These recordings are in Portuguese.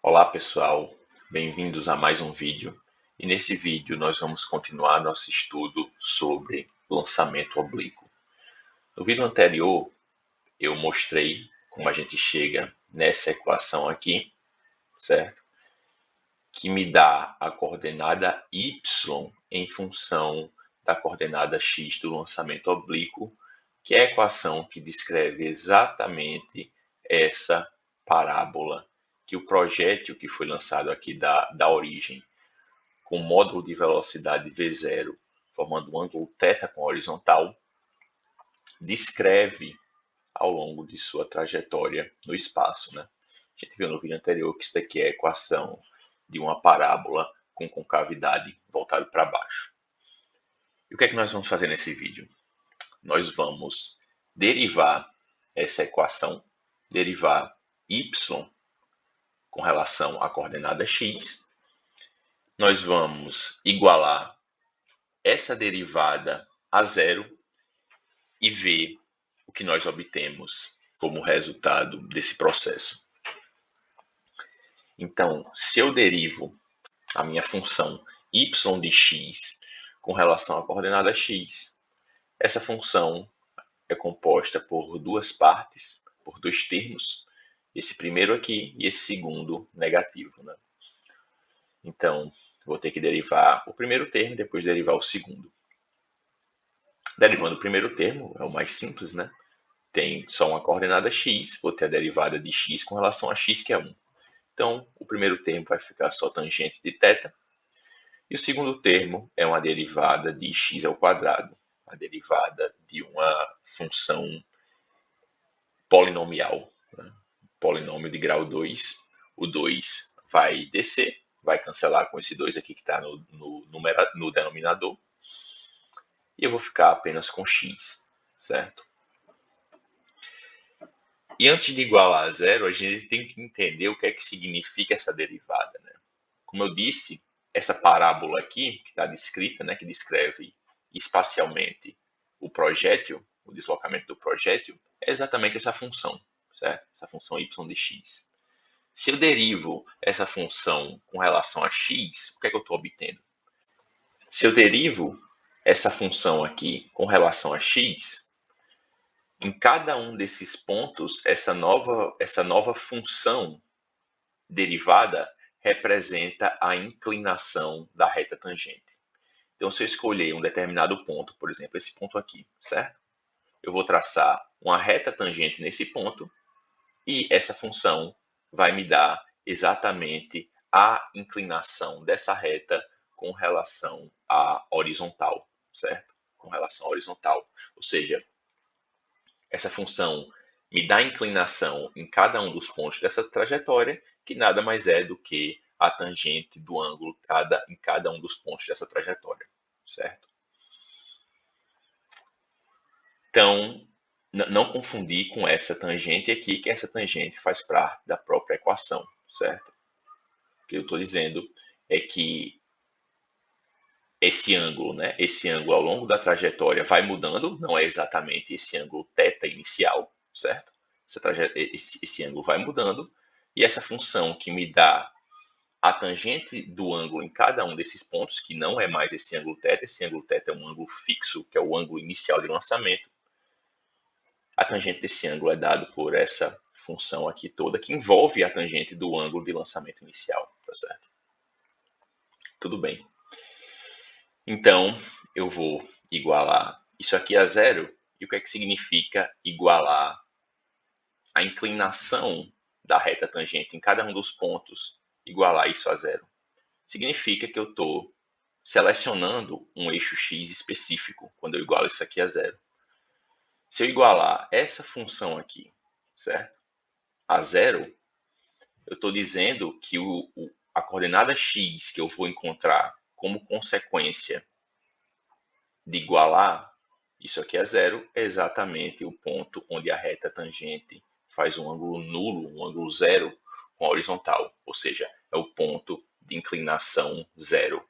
Olá pessoal, bem-vindos a mais um vídeo. E nesse vídeo nós vamos continuar nosso estudo sobre lançamento oblíquo. No vídeo anterior eu mostrei como a gente chega nessa equação aqui, certo? Que me dá a coordenada y em função da coordenada x do lançamento oblíquo, que é a equação que descreve exatamente essa parábola que o projétil que foi lançado aqui da origem, com módulo de velocidade v0, formando um ângulo θ com horizontal, descreve ao longo de sua trajetória no espaço, né? A gente viu no vídeo anterior que isso daqui é a equação de uma parábola com concavidade voltada para baixo. E o que é que nós vamos fazer nesse vídeo? Nós vamos derivar essa equação, derivar y com relação à coordenada x. Nós vamos igualar essa derivada a zero e ver o que nós obtemos como resultado desse processo. Então, se eu derivo a minha função y de x com relação à coordenada x, essa função é composta por duas partes, por dois termos, esse primeiro aqui e esse segundo negativo, né? Então, vou ter que derivar o primeiro termo e depois derivar o segundo. Derivando o primeiro termo, é o mais simples, né? Tem só uma coordenada x, vou ter a derivada de x com relação a x, que é 1. Então, o primeiro termo vai ficar só tangente de θ. E o segundo termo é uma derivada de x ao quadrado, a derivada de uma função polinomial, né? Polinômio de grau 2. O 2 vai descer, vai cancelar com esse 2 aqui que está no denominador. E eu vou ficar apenas com x, certo? E antes de igualar a zero, a gente tem que entender o que é que significa essa derivada, né? Como eu disse, essa parábola aqui, que está descrita, né, que descreve espacialmente o projétil, o deslocamento do projétil, é exatamente essa função, certo? Essa função y de x. Se eu derivo essa função com relação a x, o que é que eu estou obtendo? Se eu derivo essa função aqui com relação a x, em cada um desses pontos, essa nova função derivada representa a inclinação da reta tangente. Então, se eu escolher um determinado ponto, por exemplo, esse ponto aqui, certo? Eu vou traçar uma reta tangente nesse ponto e essa função vai me dar exatamente a inclinação dessa reta com relação à horizontal, certo? Com relação à horizontal. Ou seja, essa função me dá inclinação em cada um dos pontos dessa trajetória, que nada mais é do que a tangente do ângulo em cada um dos pontos dessa trajetória, certo? Então, não confundir com essa tangente aqui, que essa tangente faz parte da própria equação, certo? O que eu estou dizendo é que esse ângulo, né? Esse ângulo ao longo da trajetória vai mudando, não é exatamente esse ângulo θ inicial, certo? Esse ângulo vai mudando, e essa função que me dá a tangente do ângulo em cada um desses pontos, que não é mais esse ângulo θ, esse ângulo θ é um ângulo fixo, que é o ângulo inicial de lançamento. A tangente desse ângulo é dado por essa função aqui toda, que envolve a tangente do ângulo de lançamento inicial, tá certo? Tudo bem. Então, eu vou igualar isso aqui a zero. E o que é que significa igualar a inclinação da reta tangente em cada um dos pontos, igualar isso a zero? Significa que eu estou selecionando um eixo x específico quando eu igualo isso aqui a zero. Se eu igualar essa função aqui, certo? A zero, eu estou dizendo que a coordenada x que eu vou encontrar como consequência de igualar isso aqui a zero é exatamente o ponto onde a reta tangente faz um ângulo nulo, um ângulo zero com a horizontal, ou seja, é o ponto de inclinação zero.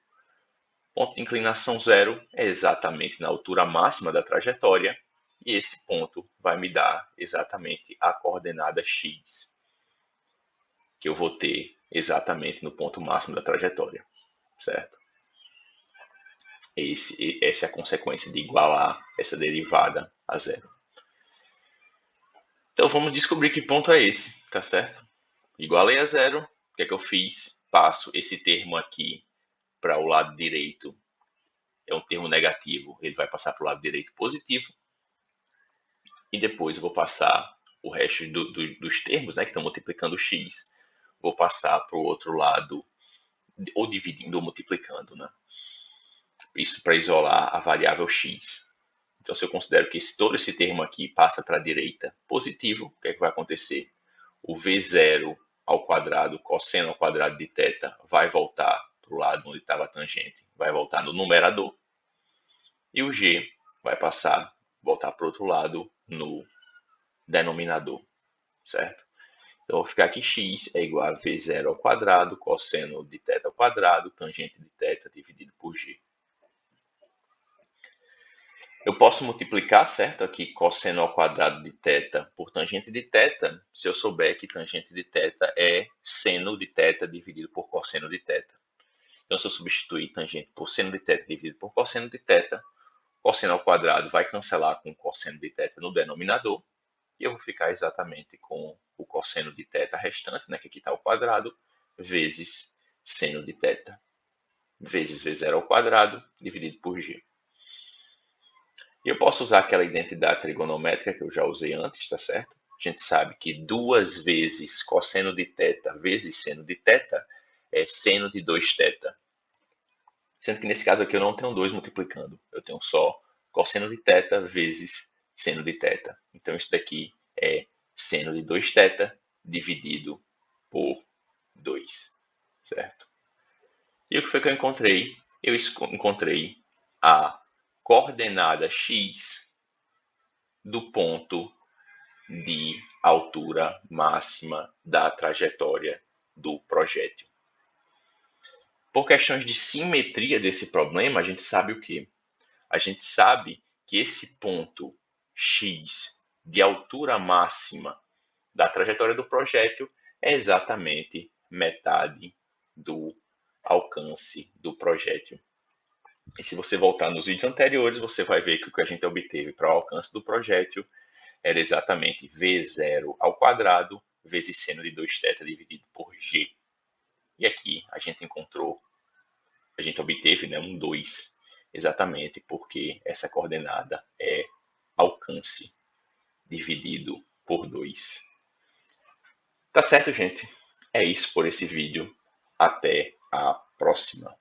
O ponto de inclinação zero é exatamente na altura máxima da trajetória, e esse ponto vai me dar exatamente a coordenada x que eu vou ter exatamente no ponto máximo da trajetória, certo? Essa é a consequência de igualar essa derivada a zero. Então vamos descobrir que ponto é esse, tá certo? Igualei a zero, o que é que eu fiz? Passo esse termo aqui para o lado direito, é um termo negativo, ele vai passar para o lado direito positivo, e depois eu vou passar o resto dos termos, né, que estão multiplicando x, vou passar para o outro lado, ou dividindo ou multiplicando, né? Isso para isolar a variável x. Então, se eu considero que todo esse termo aqui passa para a direita positivo, o que é que vai acontecer? O v0 ao quadrado, cosseno ao quadrado de θ, vai voltar para o lado onde estava a tangente, vai voltar no numerador, e o g vai voltar para o outro lado no denominador, certo? Então, eu vou ficar aqui x é igual a v0 ao quadrado, cosseno de θ ao quadrado, tangente de θ dividido por g. Eu posso multiplicar, certo, aqui cosseno ao quadrado de θ por tangente de θ, se eu souber que tangente de θ é seno de θ dividido por cosseno de θ. Então, se eu substituir tangente por seno de θ dividido por cosseno de θ, cosseno ao quadrado vai cancelar com cosseno de θ no denominador, e eu vou ficar exatamente com o cosseno de θ restante, né, que aqui está ao quadrado, vezes seno de θ, vezes v0 ao quadrado, dividido por g. E eu posso usar aquela identidade trigonométrica que eu já usei antes, tá certo? A gente sabe que 2 vezes cosseno de θ vezes seno de θ é seno de 2θ. Sendo que nesse caso aqui eu não tenho 2 multiplicando, eu tenho só cosseno de θ vezes seno de θ. Então isso daqui é seno de 2θ dividido por 2, certo? E o que foi que eu encontrei? Eu encontrei a coordenada x do ponto de altura máxima da trajetória do projétil. Por questões de simetria desse problema, a gente sabe o quê? A gente sabe que esse ponto x de altura máxima da trajetória do projétil é exatamente metade do alcance do projétil. E se você voltar nos vídeos anteriores, você vai ver que o que a gente obteve para o alcance do projétil era exatamente v0 ao quadrado vezes seno de 2θ dividido por g. E aqui a gente obteve, né, um 2, exatamente porque essa coordenada é alcance dividido por 2. Tá certo, gente? É isso por esse vídeo. Até a próxima.